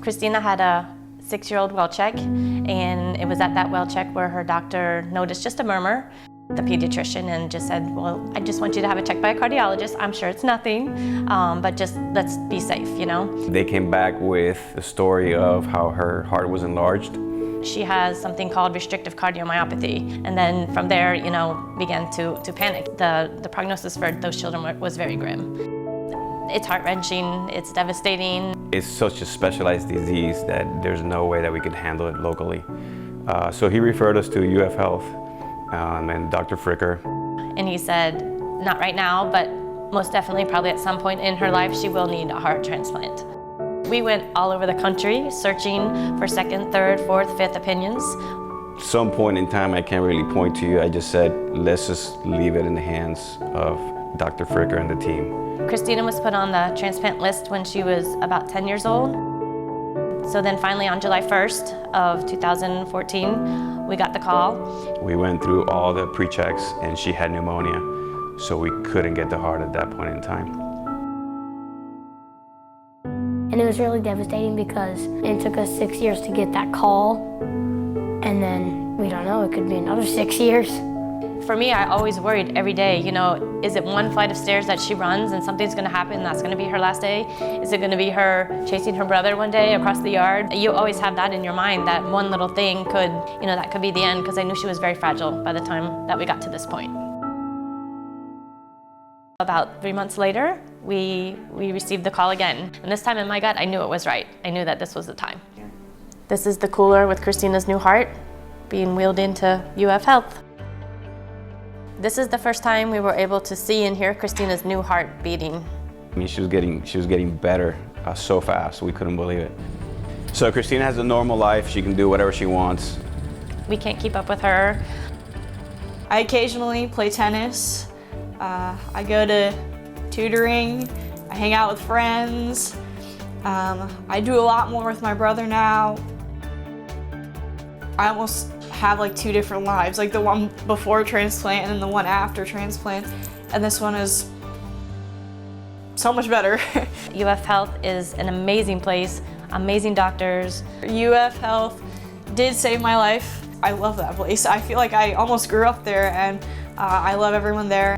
Cristina had a 6-year-old well check, and it was at that well check where her doctor noticed just a murmur, the pediatrician, and just said, well, I just want you to have it checked by a cardiologist. I'm sure it's nothing, but just let's be safe, you know? They came back with the story of how her heart was enlarged. She has something called restrictive cardiomyopathy, and then from there, you know, began to panic. The prognosis for those children was very grim. It's heart-wrenching, it's devastating. It's such a specialized disease that there's no way that we could handle it locally. So he referred us to UF Health and Dr. Fricker. And he said, not right now, but most definitely probably at some point in her life, she will need a heart transplant. We went all over the country searching for second, third, fourth, fifth opinions. Some point in time, I can't really point to you. I just said, let's just leave it in the hands of Dr. Fricker and the team. Cristina was put on the transplant list when she was about 10 years old. So then finally on July 1st of 2014, we got the call. We went through all the pre-checks and she had pneumonia, so we couldn't get the heart at that point in time. And it was really devastating because it took us 6 years to get that call. And then, we don't know, it could be another 6 years. For me, I always worried every day, you know, is it one flight of stairs that she runs and something's gonna happen and that's gonna be her last day? Is it gonna be her chasing her brother one day across the yard? You always have that in your mind, that one little thing could, you know, that could be the end, because I knew she was very fragile by the time that we got to this point. About 3 months later, we received the call again. And this time in my gut, I knew it was right. I knew that this was the time. This is the cooler with Cristina's new heart being wheeled into UF Health. This is the first time we were able to see and hear Cristina's new heart beating. I mean, she was getting better so fast, we couldn't believe it. So Cristina has a normal life, she can do whatever she wants. We can't keep up with her. I occasionally play tennis. I go to tutoring. I hang out with friends. I do a lot more with my brother now. I almost have like 2 different lives, like the one before transplant and the one after transplant. And this one is so much better. UF Health is an amazing place, amazing doctors. UF Health did save my life. I love that place. I feel like I almost grew up there, and I love everyone there.